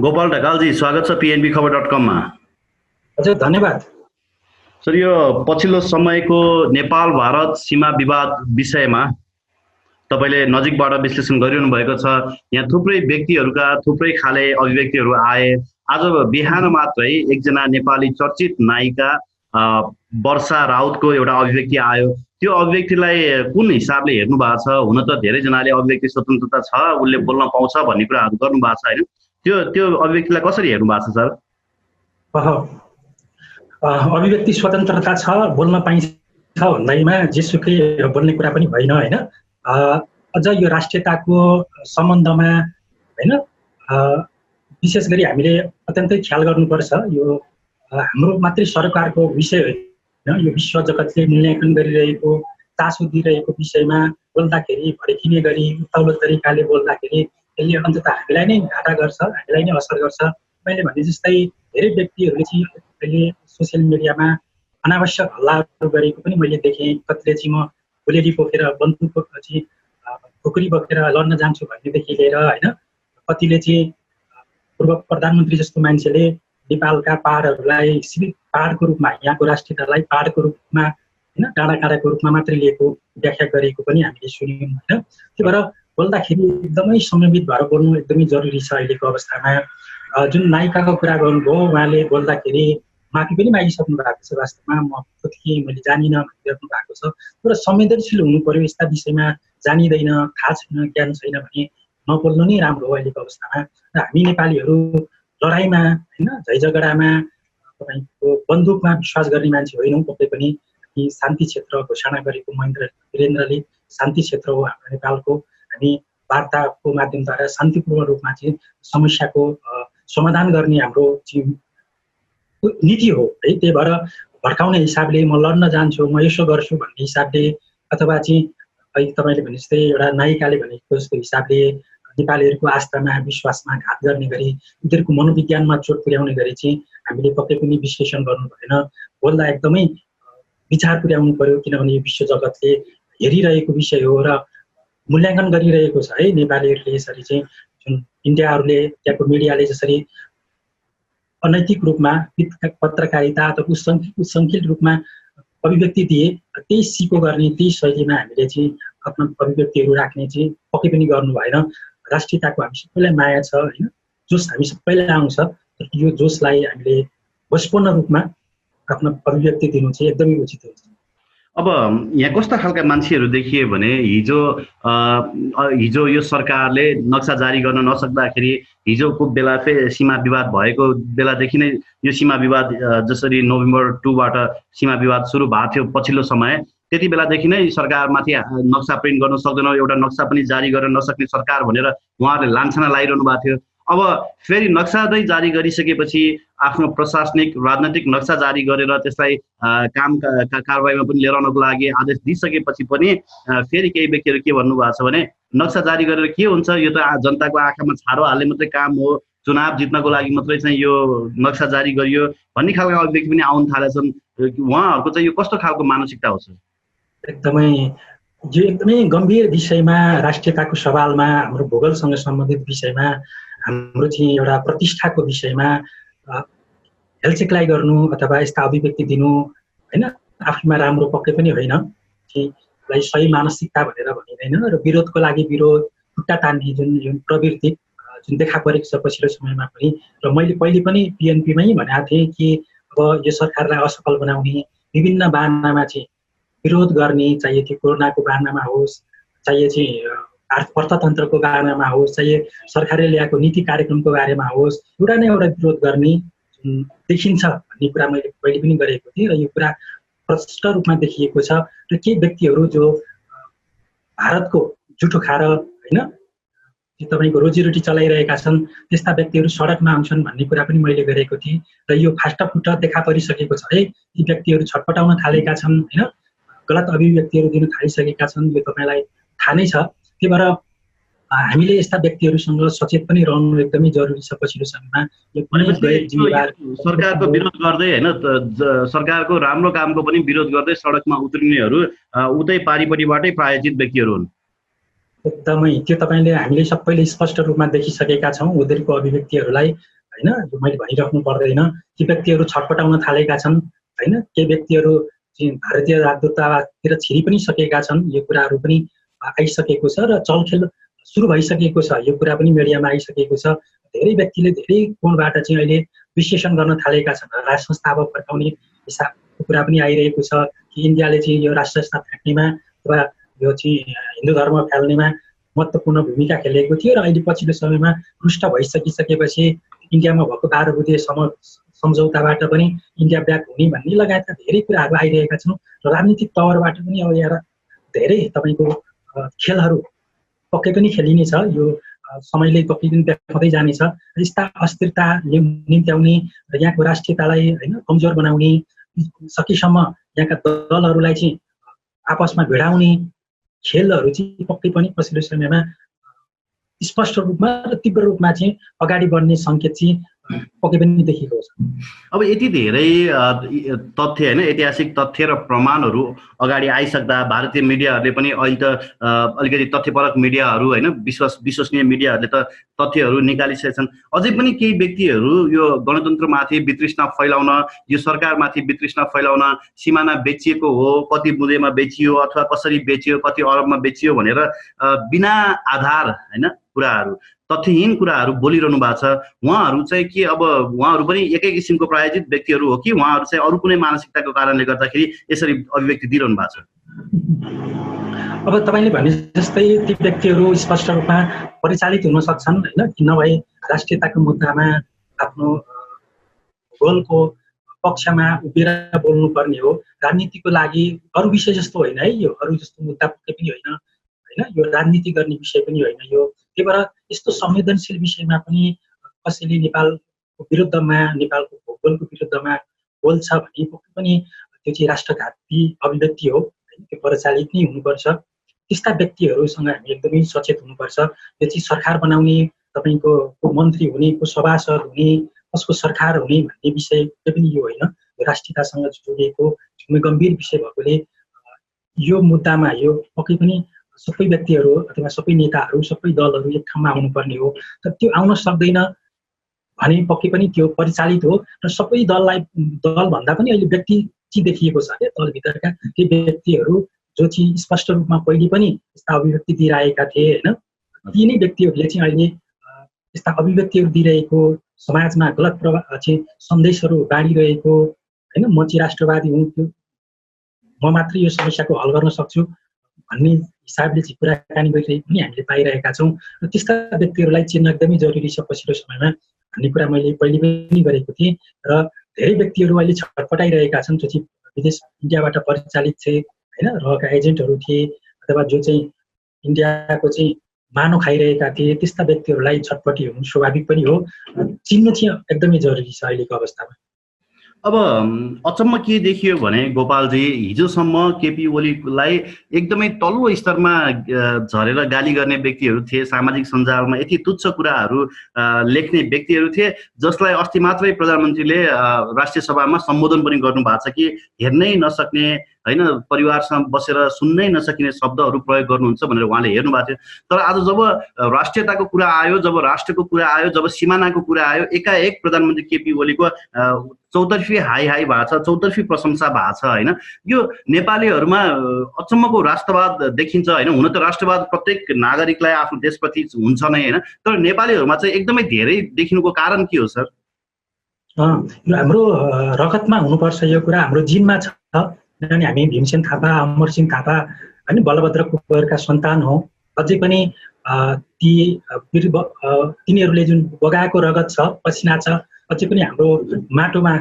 गोपाल ढकालजी, स्वागत छ pnbkhabar.com मा। हजुर, धन्यवाद। सर, यो पछिल्लो समयको नेपाल भारत सीमा विवाद विषयमा तपाईले नजिकबाट विश्लेषण गरिरहनु भएको छ। यहाँ थुप्रै व्यक्तिहरूका थुप्रै खाले अभिव्यक्तिहरू आए। आज बिहान मात्रै एकजना नेपाली चर्चित नायिका वर्षा राउतको एउटा अभिव्यक्ति आयो। त्यो अभिव्यक्तिलाई कुन हिसाबले हेर्नु भएको छ? हुन त धेरैजनाले अभिव्यक्ति स्वतन्त्रता छ, उसले बोल्न पाउँछ भन्ने कुराहरू गर्नु भएको छ हैन? त्यो अभिव्यक्तिलाई कसरी हेर्नु भएको छ सर? अभिव्यक्ति स्वतन्त्रता छ, बोल्न पाइन्छ भन्दैमा जेसुकै बोल्ने कुरा पनि होइन हैन। अझ यो राष्ट्रियताको सम्बन्धमा हैन, विशेष गरी हामीले अत्यन्तै ख्याल गर्नुपर्छ। यो हाम्रो मात्रै सरकारको विषय होइन, यो विश्व जगतले मूल्याङ्कन गरिरहेको, चासो दिइरहेको विषयमा बोल्दाखेरि भड्किने गरी उताउलो तरिकाले बोल्दाखेरि यसले अन्ततः हामीलाई नै घाटा गर्छ, हामीलाई नै असर गर्छ। मैले भने जस्तै धेरै व्यक्तिहरूले चाहिँ अहिले सोसियल मिडियामा अनावश्यक हल्लाहरू गरेको पनि मैले देखेँ। कतिले चाहिँ म गोलेरी बोकेर बन्दुक चाहिँ खुकुरी बोकेर लड्न जान्छु भन्नेदेखि लिएर होइन, कतिले चाहिँ पूर्व प्रधानमन्त्री जस्तो मान्छेले नेपालका पहाडहरूलाई सीमित पहाडको रूपमा, यहाँको राष्ट्रियतालाई पहाडको रूपमा होइन, डाँडा काँडाको रूपमा मात्रै लिएको व्याख्या गरेको पनि हामीले सुन्यौँ होइन। त्यही भएर बोल्दाखेरि एकदमै संयमित भएर बोल्नु एकदमै जरुरी छ अहिलेको अवस्थामा। जुन नायिकाको कुरा गर्नुभयो, उहाँले बोल्दाखेरि माफी पनि मागिसक्नु भएको छ। वास्तवमा म त्यतिकै मैले जानिनँ भनिदिनु भएको छ। तर संवेदनशील हुनु पर्यो, यस्ता विषयमा जानिँदैन, थाहा छैन, ज्ञान छैन भने नबोल्नु नै राम्रो हो अहिलेको अवस्थामा। र हामी नेपालीहरू लडाइँमा होइन, झैझगडामा तपाईँको बन्दुकमा विश्वास गर्ने मान्छे होइनौँ पक्कै पनि। शान्ति क्षेत्र घोषणा गरेको महेन्द्र वीरेन्द्रले शान्ति क्षेत्र हो हाम्रो नेपालको। हामी वार्ताको माध्यमद्वारा शान्तिपूर्ण रूपमा चाहिँ समस्याको समाधान गर्ने हाम्रो चाहिँ नीति हो है। त्यही भएर भड्काउने हिसाबले म लड्न जान्छु, म यसो गर्छु भन्ने हिसाबले, अथवा चाहिँ तपाईँले भने जस्तै एउटा नायिकाले भनेको जस्तो हिसाबले नेपालीहरूको आस्थामा विश्वासमा घात गर्ने गरी, उनीहरूको मनोविज्ञानमा चोट पुर्याउने गरी चाहिँ हामीले पक्कै पनि विश्लेषण गर्नु भएन। बोल्दा एकदमै विचार पुर्याउनु पर्यो, किनभने यो विश्व जगतले हेरिरहेको विषय हो र मूल्याङ्कन गरिरहेको छ है। नेपालीहरूले यसरी चाहिँ जुन इन्डियाहरूले, त्यहाँको मिडियाले जसरी अनैतिक रूपमा पत्रकारिता अथवा उच्चङ्किल रूपमा अभिव्यक्ति दिए, त्यही सिको गर्ने, त्यही शैलीमा हामीले चाहिँ आफ्नो अभिव्यक्तिहरू राख्ने चाहिँ पक्कै पनि गर्नु भएन। राष्ट्रियताको हामी सबैलाई माया छ होइन, जोस हामी सबैलाई आउँछ। यो जोसलाई हामीले वशपूर्ण रूपमा आफ्नो अभिव्यक्ति दिनु चाहिँ एकदमै उचित हुन्छ। अब यहाँ कस्ता खालका मान्छेहरू देखिए भने हिजो यो सरकारले नक्सा जारी गर्न नसक्दाखेरि हिजोको बेला सीमा विवाद भएको बेलादेखि नै यो सीमा विवाद जसरी नोभेम्बर 2बाट सीमा विवाद सुरु भएको थियो पछिल्लो समय, त्यति बेलादेखि नै सरकारमाथि नक्सा प्रिन्ट गर्न सक्दैन, एउटा नक्सा पनि जारी गर्न नसक्ने सरकार भनेर उहाँहरूले लान्छना लगाइरहनु भएको थियो। अब फेरि नक्सा नै जारी गरिसकेपछि आफ्नो प्रशासनिक राजनैतिक नक्सा जारी गरेर त्यसलाई कारबाहीमा पनि लिएर आउनको लागि आदेश दिइसकेपछि पनि फेरि केही व्यक्तिहरू के भन्नुभएको छ भने नक्सा जारी गरेर के हुन्छ, यो त जनताको आँखामा छारो हाल्ने मात्रै काम हो, चुनाव जित्नको लागि मात्रै चाहिँ यो नक्सा जारी गरियो भन्ने खालका अभिव्यक्ति पनि आउन थालेछन्। उहाँहरूको चाहिँ यो कस्तो खालको मानसिकता हो सर? एकदमै गम्भीर विषयमा, राष्ट्रियताको सवालमा, हाम्रो भूगोलसँग सम्बन्धित विषयमा, हाम्रो चाहिँ एउटा प्रतिष्ठाको विषयमा हेलचेक्राइ गर्नु अथवा यस्ता अभिव्यक्ति दिनु होइन, आफैमा राम्रो पक्कै पनि होइन। त्यसलाई सही मानसिकता भनेर भनिँदैन र विरोधको लागि विरोध, खुट्टा तान्ने जुन प्रवृत्ति जुन देखा परेको छ पछिल्लो समयमा पनि। र मैले पहिले पनि पिएनपीमै भनेको थिएँ कि अब यो सरकारलाई असफल बनाउने विभिन्न बाहनामा चाहिँ विरोध गर्ने, चाहिए त्यो कोरोनाको बाहनामा होस्, चाहिए चाहिँ अर्थतन्त्रको बारेमा होस्, चाहिए सरकारले ल्याएको नीति कार्यक्रमको बारेमा होस्, एउटा न एउटा विरोध गर्ने देखिन्छ भन्ने कुरा मैले पहिले पनि गरेको थिएँ र यो कुरा प्रष्ट रूपमा देखिएको छ। र केही व्यक्तिहरू जो भारतको जुठो खाएर होइन, तपाईँको रोजीरोटी चलाइरहेका छन्, त्यस्ता व्यक्तिहरू सडकमा आउँछन् भन्ने कुरा पनि मैले गरेको थिएँ। र यो फाटाफुट देखा परिसकेको छ है, यी व्यक्तिहरू छटपटाउन थालेका छन् होइन, गलत अभिव्यक्तिहरू दिन थालिसकेका छन्, यो तपाईँलाई थाहा नै छ। त्यही भएर हामीले यस्ता व्यक्तिहरूसँग सचेत पनि रहनु एकदमै जरुरी छ पछिल्लो समयमा। सरकारको विरोध गर्दै होइन, सरकारको राम्रो कामको पनि विरोध गर्दै सडकमा उत्रिनेहरू उतै पारिपट्टिबाटै प्रायोजित व्यक्तिहरू हुन्। एकदमै त्यो तपाईँले हामीले सबैले स्पष्ट रूपमा देखिसकेका छौँ उनीहरूको अभिव्यक्तिहरूलाई होइन। मैले भनिराख्नु पर्दैन, ती व्यक्तिहरू छटपटाउन थालेका छन् होइन। केही व्यक्तिहरू चाहिँ भारतीय राजदूतावासतिर छिरि पनि सकेका छन्। यो कुराहरू पनि आइसकेको छ र चलखेल सुरु भइसकेको छ। यो कुरा पनि मिडियामा आइसकेको छ। धेरै व्यक्तिले धेरै कोणबाट चाहिँ अहिले विश्लेषण गर्न थालेका छन्। राष्ट्र संस्था अब फर्काउने हिसाबको कुरा पनि आइरहेको छ कि इन्डियाले चाहिँ यो राष्ट्र संस्था फ्याँक्नेमा अथवा यो चाहिँ हिन्दू धर्म फैल्नेमा महत्त्वपूर्ण भूमिका खेलेको थियो र अहिले पछिल्लो समयमा रुष्ट भइसकिसकेपछि इन्डियामा भएको 12 बुँदे सम्झौताबाट पनि इन्डिया ब्याक हुने भन्ने लगायतका धेरै कुराहरू आइरहेका छन् र राजनीतिक तवरबाट पनि अब यहाँ धेरै तपाईँको खेलहरू पक्कै पनि खेलिनेछ। यो समयले पक्कै पनि देखाउँदै जानेछ। यस्ता अस्थिरता निम्त्याउने र यहाँको राष्ट्रियतालाई होइन कमजोर बनाउने, सकेसम्म यहाँका दलहरूलाई चाहिँ आपसमा भिडाउने खेलहरू चाहिँ पक्कै पनि पछिल्लो समयमा स्पष्ट रूपमा र तीव्र रूपमा चाहिँ अगाडि बढ्ने सङ्केत चाहिँ पक्कै पनि देखिएको छ। अब यति धेरै तथ्य होइन, ऐतिहासिक तथ्य र प्रमाणहरू अगाडि आइसक्दा भारतीय मिडियाहरूले पनि अहिले त अलिकति तथ्यपरक मिडियाहरू होइन, विश्वसनीय मिडियाहरूले त तथ्यहरू निकालिसकेछन्। अझै पनि केही व्यक्तिहरू यो गणतन्त्रमाथि वितृष्णा फैलाउन, यो सरकारमाथि वितृष्णा फैलाउन, सिमाना बेचिएको हो, कति बुँदेमा बेचियो अथवा कसरी बेचियो, कति अरबमा बेचियो भनेर बिना आधार होइन कुराहरू, तथ्यहीन कुराहरू बोलिरहनु भएको छ। उहाँहरू चाहिँ के अब उहाँहरू पनि एकै किसिमको प्रायोजित व्यक्तिहरू हो कि उहाँहरू चाहिँ अरू कुनै मानसिकताको कारणले गर्दाखेरि यसरी अभिव्यक्ति दिइरहनु भएको छ? अब तपाईँले भने जस्तै ती व्यक्तिहरू स्पष्ट रूपमा परिचालित हुन सक्छन् होइन, कि नभए राष्ट्रियताको मुद्दामा आफ्नो गोलको पक्षमा उभिएर बोल्नुपर्ने हो। राजनीतिको लागि अरू विषय जस्तो होइन है, यो अरू जस्तो मुद्दा पक्कै पनि होइन होइन, यो राजनीति गर्ने विषय पनि होइन यो। त्यही भएर यस्तो संवेदनशील विषयमा पनि कसैले नेपालको विरुद्धमा, नेपालको भूगोलको विरुद्धमा बोल्छ भने पक्कै पनि त्यो चाहिँ राष्ट्रघाती अभिव्यक्ति हो, त्यो परिचालित नै हुनुपर्छ। त्यस्ता व्यक्तिहरूसँग हामी एकदमै सचेत हुनुपर्छ। यो चाहिँ सरकार बनाउने, तपाईँको मन्त्री हुने, को सभासद हुने, कसको सरकार हुने भन्ने विषय पनि यो होइन। यो राष्ट्रियतासँग जोडिएको एकदमै गम्भीर विषय भएकोले यो मुद्दामा यो पक्कै पनि सबै व्यक्तिहरू अथवा सबै नेताहरू, सबै दलहरू एक ठाउँमा आउनुपर्ने हो। तर त्यो आउन सक्दैन भने पक्कै पनि त्यो परिचालित हो र सबै दलभन्दा पनि अहिले व्यक्ति चाहिँ देखिएको छ क्या, दलभित्रका ती व्यक्तिहरू जो चाहिँ स्पष्ट रूपमा पहिले पनि यस्ता अभिव्यक्ति दिइरहेका थिए होइन, ती नै व्यक्तिहरूले चाहिँ अहिले यस्ता अभिव्यक्तिहरू दिइरहेको, समाजमा गलत प्रभाव चाहिँ सन्देशहरू बाँडिरहेको होइन, म चाहिँ राष्ट्रवादी हुँ, म मात्रै यो समस्याको हल गर्न सक्छु भन्ने हिसाबले चाहिँ कुराकानी गरिरहेको पनि हामीले पाइरहेका छौँ। र त्यस्ता व्यक्तिहरूलाई चिन्न एकदमै जरुरी छ पछिल्लो समयमा भन्ने कुरा मैले पहिले पनि गरेको थिएँ। र धेरै व्यक्तिहरू अहिले छटपटाइरहेका छन् जो चाहिँ विदेश इन्डियाबाट परिचालित थिए होइन, रहेका एजेन्टहरू थिए अथवा जो चाहिँ इन्डियाको चाहिँ मानो खाइरहेका थिए, त्यस्ता व्यक्तिहरूलाई छटपटी हुनु स्वाभाविक पनि हो। चिन्नु चाहिँ एकदमै जरुरी छ अहिलेको अवस्थामा। अब अचम्म के देखियो भने गोपालजी, हिजोसम्म केपी ओलीलाई एकदमै तल्लो स्तरमा झरेर गाली गर्ने व्यक्तिहरू थिए, सामाजिक सञ्जालमा यति तुच्छ कुराहरू लेख्ने व्यक्तिहरू थिए जसलाई अस्ति मात्रै प्रधानमन्त्रीले राष्ट्रिय सभामा सम्बोधन पनि गर्नु भएको छ कि हेर्नै नसक्ने होइन, परिवारसँग बसेर सुन्नै नसकिने शब्दहरू प्रयोग गर्नुहुन्छ भनेर उहाँले हेर्नु भएको थियो। तर आज जब राष्ट्रियताको कुरा आयो, जब राष्ट्रको कुरा आयो, जब सिमानाको कुरा आयो, एकाएक प्रधानमन्त्री केपी ओलीको चौतर्फी हाई भएको छ, चौतर्फी प्रशंसा भएको छ होइन। यो नेपालीहरूमा अचम्मको राष्ट्रवाद देखिन्छ होइन। हुन त राष्ट्रवाद प्रत्येक नागरिकलाई आफ्नो देशप्रति हुन्छ नै होइन, तर नेपालीहरूमा चाहिँ एकदमै धेरै देखिनुको कारण के हो सर? यो हाम्रो रगतमा हुनुपर्छ यो कुरा, हाम्रो जिनमा छ। किनभने हामी भीमसेन थापा, अमरसिंह थापा होइन बलभद्र कुँवरका सन्तान हौ। अझै पनि तिनीहरूले जुन बगाएको रगत छ, पसिना छ, अझै पनि हाम्रो माटोमा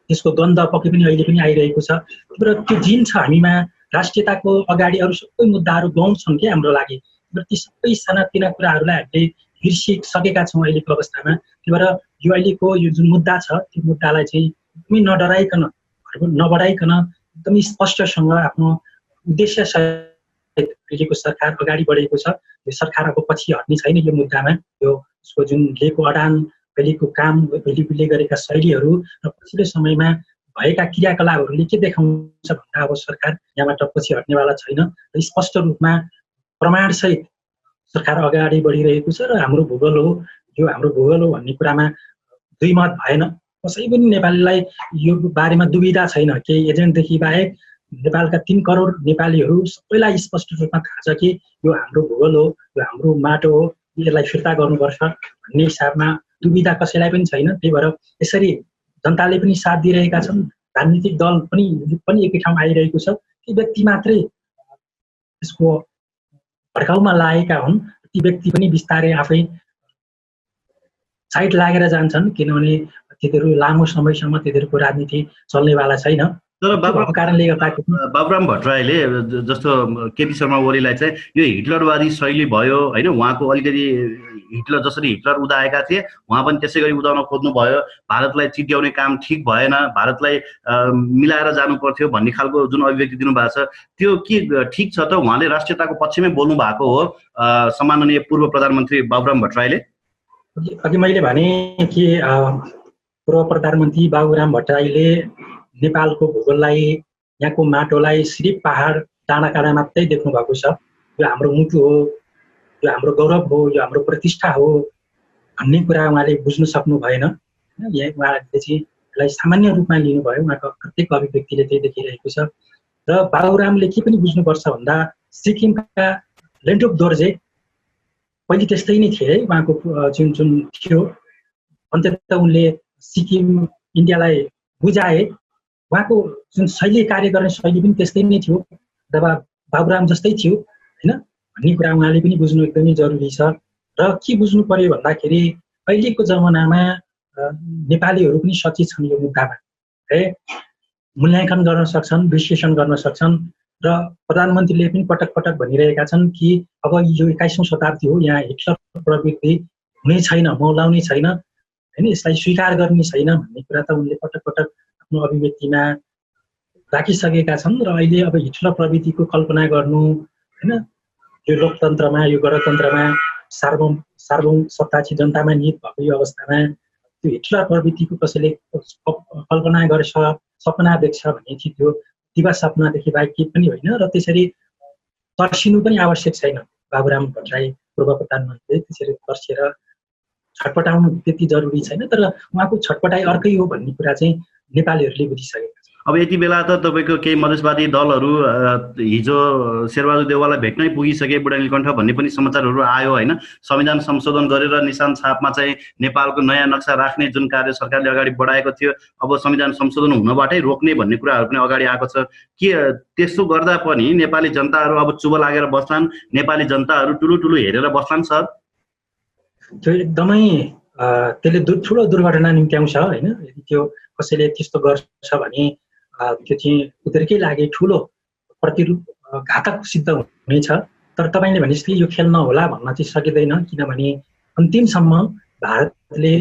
त्यसको गन्ध पक्कै पनि अहिले पनि आइरहेको छ। तर त्यो जिन छ हामीमा। राष्ट्रियताको अगाडि अरू सबै मुद्दाहरू गौण छन् क्या हाम्रो लागि। तर ती सबै सानातिना कुराहरूलाई हामीले बिर्सिसकेका छौँ अहिलेको अवस्थामा। त्यही भएर यो अहिलेको यो जुन मुद्दा छ त्यो मुद्दालाई चाहिँ एकदमै नडराइकन, नबढाइकन एकदमै स्पष्टसँग आफ्नो उद्देश्य सहित अहिलेको सरकार अगाडि बढेको छ। यो सरकार अब पछि हट्ने छैन यो मुद्दामा। यो उसको जुन लिएको अडान, अहिलेको काम, अहिले गरेका शैलीहरू र पछिल्लो समयमा भएका क्रियाकलापहरूले के देखाउँछ भन्दा अब सरकार यहाँबाट पछि हट्नेवाला छैन। र स्पष्ट रूपमा प्रमाणसहित सरकार अगाडि बढिरहेको छ र हाम्रो भूगोल हो, यो हाम्रो भूगोल हो भन्ने कुरामा दुई मत भएन। कसै पनि नेपालीलाई यो बारेमा दुविधा छैन। केही एजेन्टदेखि बाहेक नेपालका 3 करोड नेपालीहरू सबैलाई स्पष्ट रूपमा थाहा छ कि यो हाम्रो भूगोल हो, यो हाम्रो माटो हो, यसलाई फिर्ता गर्नुपर्छ भन्ने हिसाबमा दुविधा कसैलाई पनि छैन। त्यही भएर यसरी जनताले पनि साथ दिइरहेका छन्, राजनीतिक दल पनि एकै ठाउँ आइरहेको छ। ती व्यक्ति मात्रै यसको भड्काउमा लागेका हुन्। ती व्यक्ति पनि बिस्तारै आफै साइड लागेर जान्छन्, किनभने तिनीहरू लामो समयसम्म तिनीहरूको राजनीति चल्नेवाला छैन। तर कारणले गर्दा बाबुराम भट्टराईले जस्तो केपी शर्मा ओलीलाई चाहिँ यो हिटलरवादी शैली भयो होइन, उहाँको अलिकति हिटलर जसरी हिटलर उदाएका थिए उहाँ पनि त्यसै गरी उदाउन खोज्नु भयो, भारतलाई चिट्याउने काम ठिक भएन, भारतलाई मिलाएर जानु पर्थ्यो भन्ने खालको जुन अभिव्यक्ति दिनुभएको छ त्यो के ठिक छ त? उहाँले राष्ट्रियताको पक्षमै बोल्नु भएको हो सम्माननीय पूर्व प्रधानमन्त्री बाबुराम भट्टराईले? अघि मैले भने कि पूर्व प्रधानमन्त्री बाबुराम भट्टराईले नेपालको भूगोललाई, यहाँको माटोलाई सिर्फ पहाड डाँडाकाँडा मात्रै देख्नु भएको छ। यो हाम्रो मुटु हो, यो हाम्रो गौरव हो, यो हाम्रो प्रतिष्ठा हो भन्ने कुरा उहाँले बुझ्नु सक्नु भएन। यहाँ उहाँले चाहिँ यसलाई सामान्य रूपमा लिनुभयो। उहाँको प्रत्येक अभिव्यक्तिले त्यही देखिरहेको छ। र बाबुरामले के पनि बुझ्नुपर्छ भन्दा सिक्किमका लेन्डोप दोर्जे पहिले त्यस्तै नै थिए है। उहाँको जुन थियो अन्ततः उनले सिक्किम इन्डियालाई बुझाए। उहाँको जुन शैली, कार्य गर्ने शैली पनि त्यस्तै नै थियो, बाबुराम जस्तै थियो होइन भन्ने कुरा उहाँले पनि बुझ्नु एकदमै जरुरी छ। र के बुझ्नु पर्यो भन्दाखेरि अहिलेको जमानामा नेपालीहरू पनि सचेत छन् यो मुद्दामा है, मूल्याङ्कन गर्न सक्छन्, विश्लेषण गर्न सक्छन्। र प्रधानमन्त्रीले पनि पटक पटक भनिरहेका छन् कि अब यो 21औं शताब्दी हो, यहाँ हिटलर प्रवृत्ति हुने छैन, मौलाउने छैन होइन, यसलाई स्वीकार गर्ने छैन भन्ने कुरा त उनले पटक पटक आफ्नो अभिव्यक्तिमा राखिसकेका छन्। र अहिले अब हिटलर प्रवृत्तिको कल्पना गर्नु होइन, यो लोकतन्त्रमा, यो गणतन्त्रमा सार्वभौम सत्ता चाहिँ जनतामा निहित भएको यो अवस्थामा त्यो हिटलर प्रवृत्तिको कसैले कल्पना गर्छ, सपना देख्छ भने चाहिँ त्यो दिवा सपनादेखि बाहेक केही पनि होइन। र त्यसरी तर्सिनु पनि आवश्यक छैन। बाबुराम भट्टराई पूर्व प्रधानमन्त्रीले त्यसरी तर्सिएर छटपटाउनु त्यति जरुरी छैन। तर उहाँको छटपटाइ अर्कै हो भन्ने कुरा चाहिँ नेपालीहरूले बुझिसकेका छन्। अब यति बेला त तपाईँको केही मधेसवादी दलहरू हिजो शेरबहादुर देउवालाई भेट्नै पुगिसके बुढा नीलकण्ठ भन्ने पनि समाचारहरू आयो होइन। संविधान संशोधन गरेर निशान छापमा चाहिँ नेपालको नयाँ नक्सा राख्ने जुन कार्य सरकारले अगाडि बढाएको थियो, अब संविधान संशोधन हुनबाटै रोक्ने भन्ने कुराहरू पनि अगाडि आएको छ। के त्यस्तो गर्दा पनि नेपाली जनताहरू अब चुब लागेर बस्लान्, नेपाली जनताहरू ठुलो ठुलो हेरेर बस्लान् सर? त्यो एकदमै त्यसले ठुलो दुर्घटना निम्त्याउँछ होइन। यदि त्यो कसैले त्यस्तो गर्छ भने त्यो चाहिँ उनीहरूकै लागि ठुलो प्रतिरूप घातक सिद्ध हुनेछ। तर तपाईँले भने जस्तै यो खेल नहोला भन्न चाहिँ सकिँदैन, किनभने अन्तिमसम्म भारतले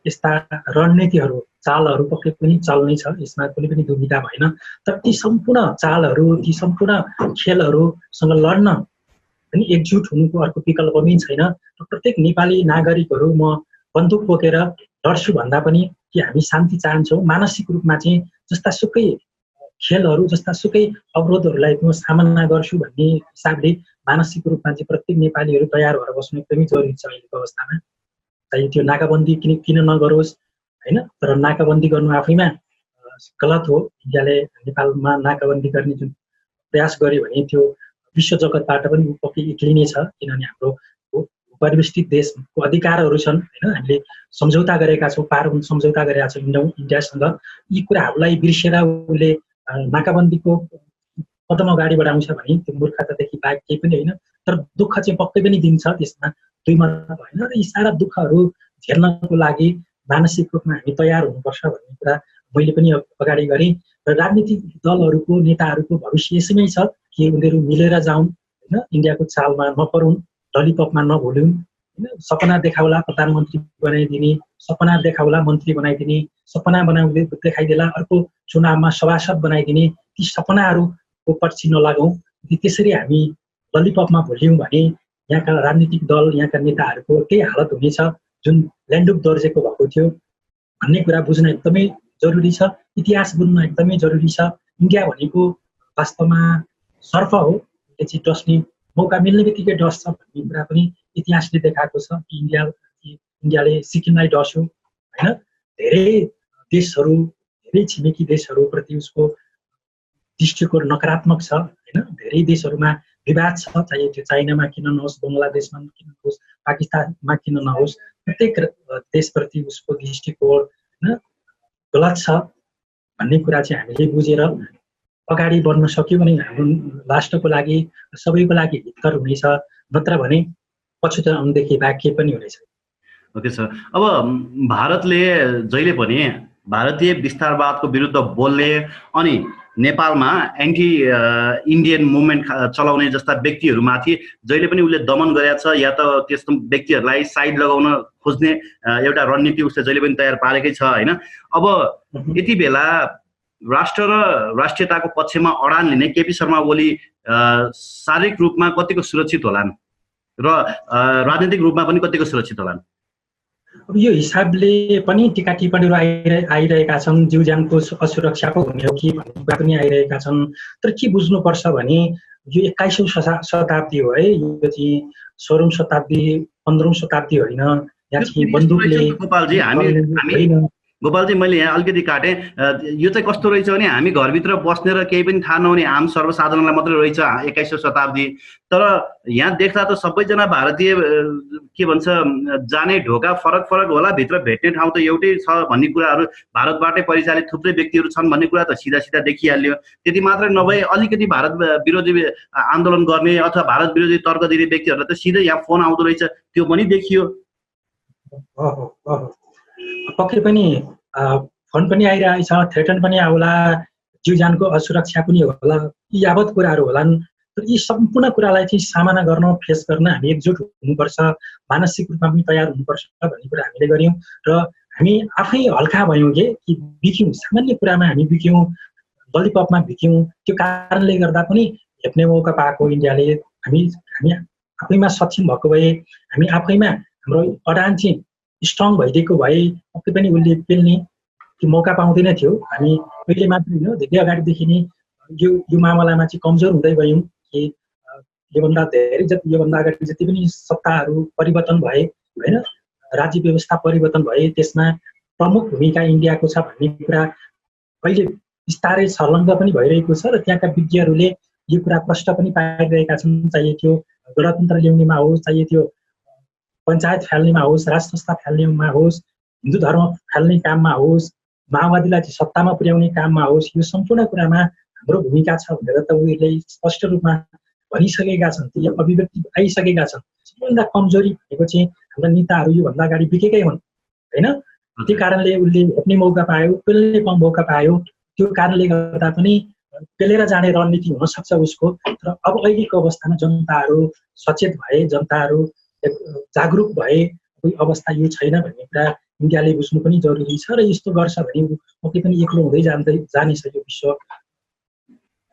यस्ता रणनीतिहरू, चालहरू पक्कै पनि चल्नै छ, यसमा कुनै पनि दुविधा भएन। तर ती सम्पूर्ण चालहरू, ती सम्पूर्ण खेलहरूसँग लड्न पनि एकजुट हुनुको अर्को विकल्प पनि छैन। र प्रत्येक नेपाली नागरिकहरू म बन्दुक बोकेर लड्छु भन्दा पनि कि हामी शान्ति चाहन्छौँ, मानसिक रूपमा चाहिँ जस्तासुकै खेलहरू, जस्तासुकै अवरोधहरूलाई म सामना गर्छु भन्ने हिसाबले मानसिक रूपमा चाहिँ प्रत्येक नेपालीहरू तयार भएर बस्नु एकदमै जरुरी छ अहिलेको अवस्थामा। चाहे त्यो नाकाबन्दी किन नगरोस् होइन, तर नाकाबन्दी गर्नु आफैमा गलत हो। इन्डियाले नेपालमा नाकाबन्दी गर्ने जुन प्रयास गर्यो भने त्यो विश्व जगतबाट पनि पक्कै एक्लिनेछ, किनभने हाम्रो परिवेष्टित देशको अधिकारहरू छन् होइन। हामीले सम्झौता गरेका छौँ, पारौन सम्झौता गरेका छौँ इन्डियासँग। यी कुराहरूलाई बिर्सेर उसले नाकाबन्दीको कदम अगाडि बढाउँछ भने त्यो मूर्खतादेखि बाहेक केही पनि होइन। तर दुःख चाहिँ पक्कै पनि दिन्छ, त्यसमा दुई मत भएन। र यी सारा दुःखहरू झेल्नको लागि मानसिक रूपमा हामी तयार हुनुपर्छ भन्ने कुरा मैले पनि अगाडि गरेँ। र राजनीतिक दलहरूको नेताहरूको भविष्य यसैमै छ कि उनीहरू मिलेर जाउन् होइन, इन्डियाको चालमा नपरुन्, ललिपपमा नभुलुन् होइन। सपना देखाउला प्रधानमन्त्री बनाइदिने, सपना देखाउला मन्त्री बनाइदिने, सपना देखाइदेला अर्को चुनावमा सभासद बनाइदिने, ती सपनाहरूको पछि नलागौँ। त्यसरी हामी ललिपपमा भुल्यौँ भने यहाँका राजनीतिक दल, यहाँका नेताहरूको त्यही हालत हुनेछ जुन ल्यान्डुप दोर्जेको भएको थियो भन्ने कुरा बुझ्न एकदमै जरुरी छ। इतिहास बुझ्न एकदमै जरुरी छ। इन्डिया भनेको वास्तवमा सर्फ हो, यो चाहिँ डस्ने मौका मिल्ने बित्तिकै डस्छ भन्ने कुरा पनि इतिहासले देखाएको छ कि इन्डियाले सिक्किमलाई डस्यो होइन। धेरै देशहरू, धेरै छिमेकी देशहरूप्रति उसको दृष्टिकोण नकारात्मक छ होइन। धेरै देशहरूमा विवाद छ, चाहे त्यो चाइनामा किन नहोस्, बङ्गलादेशमा किन नहोस्, पाकिस्तानमा किन नहोस्, प्रत्येक देशप्रति उसको दृष्टिकोण होइन गलत छ भन्ने कुरा चाहिँ हामीले बुझेर अगाडि बढ्न सक्यो भने हाम्रो राष्ट्रको लागि, सबैको लागि हितकर हुनेछ, नत्र भने पछुतो आउनुदेखि बाँकी पनि हुनेछ। ओके सर, अब भारतले जहिले पनि भारतीय विस्तारवादको विरुद्ध बोल्ने अनि नेपालमा एन्टी इन्डियन मुभमेन्ट चलाउने जस्ता व्यक्तिहरूमाथि जहिले पनि उसले दमन गरेको छ, या त त्यस्तो व्यक्तिहरूलाई साइड लगाउन खोज्ने एउटा रणनीति उसले जहिले पनि तयार पारेकै छ होइन। अब यति बेला राष्ट्र र राष्ट्रियताको पक्षमा अडान लिने केपी शर्मा ओली शारीरिक रूपमा कतिको सुरक्षित होलान् र राजनीतिक रूपमा पनि कतिको सुरक्षित होलान्? अब यो हिसाबले पनि टीका टिप्पणीहरू आइरहेका छन्, जीव ज्यानको असुरक्षा पो हुने हो कि भन्ने कुरा पनि आइरहेका छन्। तर के बुझ्नुपर्छ भने यो 21औं शताब्दी हो है, यो चाहिँ 16औं शताब्दी 15औं शताब्दी होइन। यहाँ चाहिँ बन्दुकले गोपालजी, मैले यहाँ अलिकति काटेँ, यो चाहिँ कस्तो रहेछ भने हामी घरभित्र बस्ने र केही पनि थाहा नहुने आम सर्वसाधारणलाई मात्रै रहेछ 21औं शताब्दी। तर यहाँ देख्दा त सबैजना भारतीय के भन्छ जाने ढोका फरक फरक होला, भित्र भेट्ने ठाउँ त एउटै छ भन्ने कुराहरू, भारतबाटै परिचालित थुप्रै व्यक्तिहरू छन् भन्ने कुरा त सिधा सिधा देखिहाल्यो। त्यति मात्रै नभए अलिकति भारत विरोधी आन्दोलन गर्ने अथवा भारत विरोधी तर्क दिने व्यक्तिहरूलाई त सिधै यहाँ फोन आउँदो रहेछ, त्यो पनि देखियो। पक्कै पनि फोन पनि आइरहेछ, थ्रेटन पनि आउला, जीव ज्यानको असुरक्षा पनि होला, यी यावत कुराहरू होलान्। तर यी सम्पूर्ण कुरालाई चाहिँ सामना गर्न, फेस गर्न हामी एकजुट हुनुपर्छ, मानसिक रूपमा पनि तयार हुनुपर्छ भन्ने कुरा हामीले गऱ्यौँ। र हामी आफै हल्का भयौँ कि बिक्यौँ, सामान्य कुरामा हामी बिक्यौँ, ललिपपमा बिक्यौँ। त्यो कारणले गर्दा पनि हेप्ने मौका पाएको इन्डियाले। हामी आफैमा सक्षम भएको भए, हामी आफैमा हाम्रो अडान चाहिँ स्ट्रङ भइदिएको भए पक्कै पनि उसले पेल्ने त्यो मौका पाउँदैन थियो। हामी पहिले मात्रै होइन, धेरै अगाडिदेखि नै यो मामलामा चाहिँ कमजोर हुँदै गयौँ कि योभन्दा अगाडि जति पनि सत्ताहरू परिवर्तन भए होइन, राज्य व्यवस्था परिवर्तन भए, त्यसमा प्रमुख भूमिका इन्डियाको छ भन्ने कुरा अहिले बिस्तारै संलग्न पनि भइरहेको छ। र त्यहाँका विज्ञहरूले यो कुरा प्रष्ट पनि पाइरहेका छन्, चाहे त्यो गणतन्त्र ल्याउनेमा होस्, चाहे त्यो पञ्चायत फाल्नेमा होस्, राज संस्था फाल्नेमा होस्, हिन्दू धर्म फाल्ने काममा होस्, माओवादीलाई चाहिँ सत्तामा पुर्याउने काममा होस्, यो सम्पूर्ण कुरामा हाम्रो भूमिका छ भनेर त उनीहरूले स्पष्ट रूपमा भनिसकेका छन्, त्यो अभिव्यक्ति आइसकेका छन्। सबैभन्दा कमजोरी भनेको चाहिँ हाम्रा नेताहरू योभन्दा अगाडि बिकेकै हुन् होइन। त्यो कारणले उसले हेप्ने मौका पायो, पेल्ने मौका पायो। त्यो कारणले गर्दा पनि पेलेर जाने रणनीति हुनसक्छ उसको। तर अब अहिलेको अवस्थामा जनताहरू सचेत भए, जनताहरू जागरुक भए, कोही अवस्था यो छैन भन्ने कुरा इन्डियाले बुझ्नु पनि जरुरी छ। र यस्तो गर्छ भने पक्कै पनि एक्लो हुँदै जानेछ यो विश्व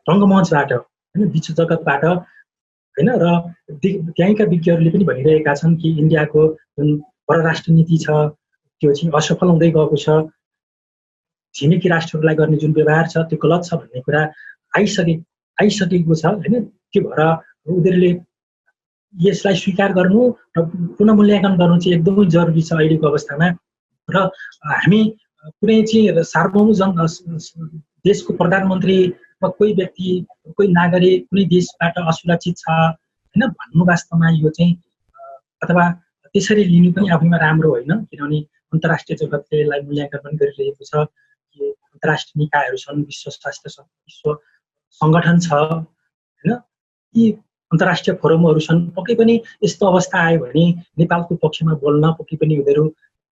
रङ्गमञ्चबाट होइन, विश्व जगतबाट होइन। र त्यहीँका विज्ञहरूले पनि भनिरहेका छन् कि इन्डियाको जुन परराष्ट्र नीति छ त्यो चाहिँ असफल हुँदै गएको छ, छिमेकी राष्ट्रहरूलाई गर्ने जुन व्यवहार छ त्यो गलत छ भन्ने कुरा आइसकेको छ होइन। त्यो भएर उनीहरूले यसलाई स्वीकार गर्नु र पुनः मूल्याङ्कन गर्नु चाहिँ एकदमै जरुरी छ अहिलेको अवस्थामा। र हामी कुनै चाहिँ सार्वभौम देशको प्रधानमन्त्री वा कोही व्यक्ति, कोही नागरिक कुनै देशबाट असुरक्षित छ होइन भन्नु वास्तवमा यो चाहिँ अथवा त्यसरी लिनु पनि आफैमा राम्रो होइन। किनभने अन्तर्राष्ट्रिय जगतले यसलाई मूल्याङ्कन पनि गरिरहेको छ कि अन्तर्राष्ट्रिय निकायहरू छन्, विश्व स्वास्थ्य विश्व सङ्गठन छ होइन, यी अन्तर्राष्ट्रिय फोरमहरू छन्। पक्कै पनि यस्तो अवस्था आयो भने नेपालको पक्षमा बोल्न पक्कै पनि उनीहरू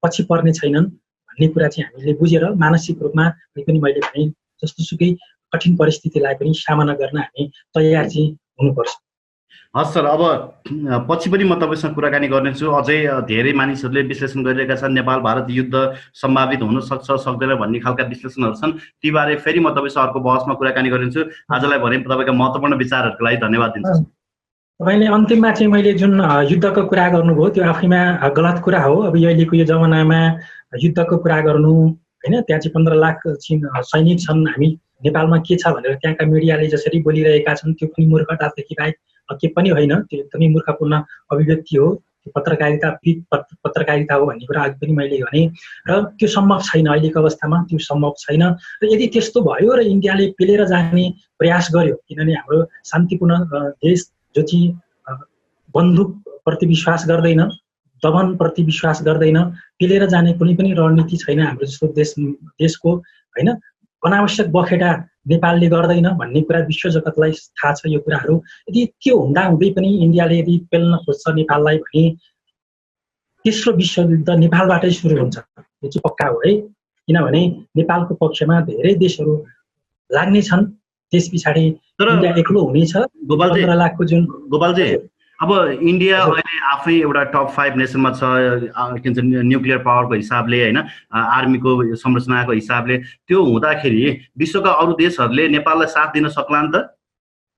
पछि पर्ने छैनन् भन्ने कुरा चाहिँ हामीले बुझेर मानसिक रूपमा पनि मैले भने जस्तोसुकै कठिन परिस्थितिलाई पनि सामना गर्न हामी तयार चाहिँ हुनुपर्छ। हस् सर, अब पछि पनि म तपाईँसँग कुराकानी गर्नेछु। अझै धेरै मानिसहरूले विश्लेषण गरिरहेका छन्, नेपाल भारत युद्ध सम्भावित हुन सक्छ सक्दैन भन्ने खालका विश्लेषणहरू छन्। तीबारे फेरि म तपाईँसँग अर्को बहसमा कुराकानी गर्नेछु। आजलाई भने तपाईँका महत्त्वपूर्ण विचारहरूको लागि धन्यवाद दिन्छु। तपाईँले अन्तिममा चाहिँ मैले जुन युद्धको कुरा गर्नुभयो त्यो आफैमा गलत कुरा हो। अब अहिलेको यो जमानामा युद्धको कुरा गर्नु होइन, त्यहाँ चाहिँ 15 लाख सैनिक छन्, हामी नेपालमा के छ भनेर त्यहाँका मिडियाले जसरी बोलिरहेका छन् त्यो पनि मूर्खतादेखि बाहेक के पनि होइन। त्यो एकदमै मूर्खपूर्ण अभिव्यक्ति हो। त्यो पत्रकारिता हो भन्ने कुरा अघि पनि मैले भने र त्यो सम्भव छैन अहिलेको अवस्थामा, त्यो सम्भव छैन। र यदि त्यस्तो भयो र इन्डियाले पेलेर जाने प्रयास गर्यो, किनभने हाम्रो शान्तिपूर्ण देश जो चाहिँ बन्दुकप्रति विश्वास गर्दैन, दमनप्रति विश्वास गर्दैन, पेलेर जाने कुनै पनि रणनीति छैन हाम्रो जस्तो देशको होइन। अनावश्यक बखेडा नेपालले गर्दैन भन्ने कुरा विश्व जगतलाई थाहा छ यो कुराहरू। यदि त्यो हुँदा हुँदै पनि इन्डियाले यदि पेल्न खोज्छ नेपाललाई भने तेस्रो विश्वयुद्ध नेपालबाटै सुरु हुन्छ, यो चाहिँ पक्का हो है। किनभने नेपालको पक्षमा धेरै देशहरू लाग्ने छन्, त्यस पछाडि इन्डिया एक्लो हुनेछ। 15 लाखको जुन गोपालजी, अब इन्डिया अहिले आफै एउटा टप 5 नेसनमा छ, के भन्छ न्युक्लियर पावरको हिसाबले होइन, आर्मीको संरचनाको हिसाबले। त्यो हुँदाखेरि विश्वका अरू देशहरूले नेपाललाई साथ दिन सक्ला नि त?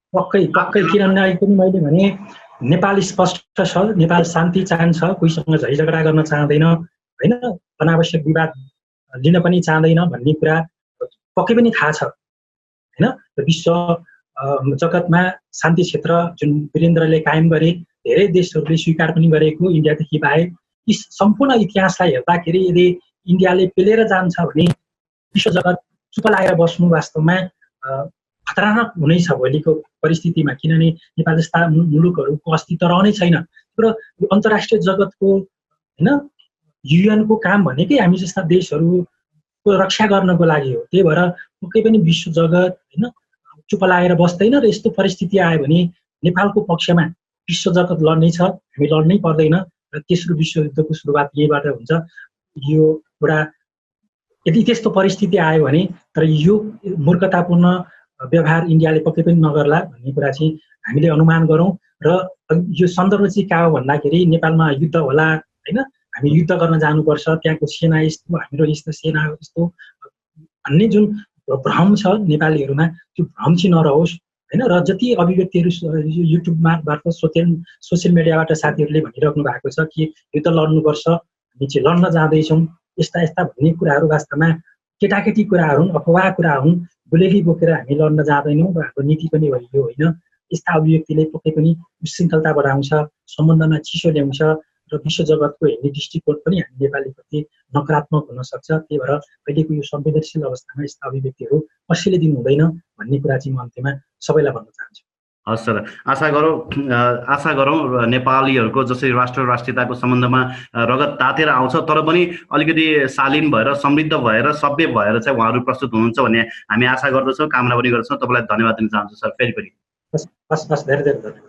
पक्कै पक्कै। किनभने अहिले पनि मैले भने नेपाल स्पष्ट छ, नेपाल शान्ति चाहन्छ, कोहीसँग झैझगडा गर्न चाहँदैन होइन, अनावश्यक विवाद लिन पनि चाहँदैन भन्ने कुरा पक्कै पनि थाहा छ होइन। विश्व जगतमा शान्ति क्षेत्र जुन वीरेन्द्रले कायम गरे, धेरै देशहरूले स्वीकार पनि गरेको इन्डियादेखि बाहेक, यी सम्पूर्ण इतिहासलाई हेर्दाखेरि यदि इन्डियाले पेलेर जान्छ भने विश्व जगत चुप लागेर बस्नु वास्तवमा खतरनाक हुनेछ भोलिको परिस्थितिमा। किनभने नेपाल जस्ता मुलुकहरूको अस्तित्व रहनै छैन। तर अन्तर्राष्ट्रिय जगतको होइन युएनको काम भनेकै हामी जस्ता देशहरूको रक्षा गर्नको लागि हो। त्यही भएर पक्कै पनि विश्व जगत होइन चुप लागेर बस्दैन। र यस्तो परिस्थिति आयो भने नेपालको पक्षमा विश्व जगत लड्नै छ, हामी लड्नै पर्दैन। र तेस्रो विश्वयुद्धको सुरुवात यहीबाट हुन्छ। यो एउटा यदि त्यस्तो परिस्थिति आयो भने, तर यो मूर्खतापूर्ण व्यवहार इन्डियाले पक्कै पनि नगर्ला भन्ने कुरा चाहिँ हामीले अनुमान गरौँ। र यो सन्दर्भ चाहिँ कहाँ हो भन्दाखेरि नेपालमा युद्ध होला होइन, हामी युद्ध गर्न जानुपर्छ, त्यहाँको सेना यस्तो, हाम्रो यस्तो सेना यस्तो भन्ने जुन भ्रम छ नेपालीहरूमा, त्यो भ्रम चाहिँ नरहोस् होइन। र जति अभिव्यक्तिहरू युट्युब मार्फत सोसियल मिडियाबाट साथीहरूले भनिराख्नु भएको छ कि युद्ध लड्नुपर्छ, हामी चाहिँ लड्न जाँदैछौँ, यस्ता यस्ता भन्ने कुराहरू वास्तवमा केटाकेटी कुराहरू हुन्, अफवाह कुरा हुन्। गुलेली बोकेर हामी लड्न जाँदैनौँ र हाम्रो नीति पनि यो होइन। यस्ता अभिव्यक्तिले पक्कै पनि उश्रृङ्खलता बढाउँछ, सम्बन्धमा चिसो ल्याउँछ र विश्व जगतको हेर्ने दृष्टिकोण पनि हामी नेपालीप्रति नकारात्मक हुन सक्छ। त्यही भएर अहिलेको यो संवेदनशील अवस्थामा यस्ता अभिव्यक्तिहरू कसैले दिनु हुँदैन भन्ने कुरा चाहिँ म अन्त्यमा सबैलाई भन्न चाहन्छु। हस् सर, आशा गरौँ नेपालीहरूको जसरी राष्ट्रियताको सम्बन्धमा रगत तातेर आउँछ, तर पनि अलिकति शालीन भएर, समृद्ध भएर, सभ्य भएर चाहिँ उहाँहरू प्रस्तुत हुनुहुन्छ भन्ने हामी आशा गर्दछौँ, कामना पनि गर्दछौँ। तपाईँलाई धन्यवाद दिन चाहन्छु सर फेरि पनि। हस्, धेरै धेरै धन्यवाद।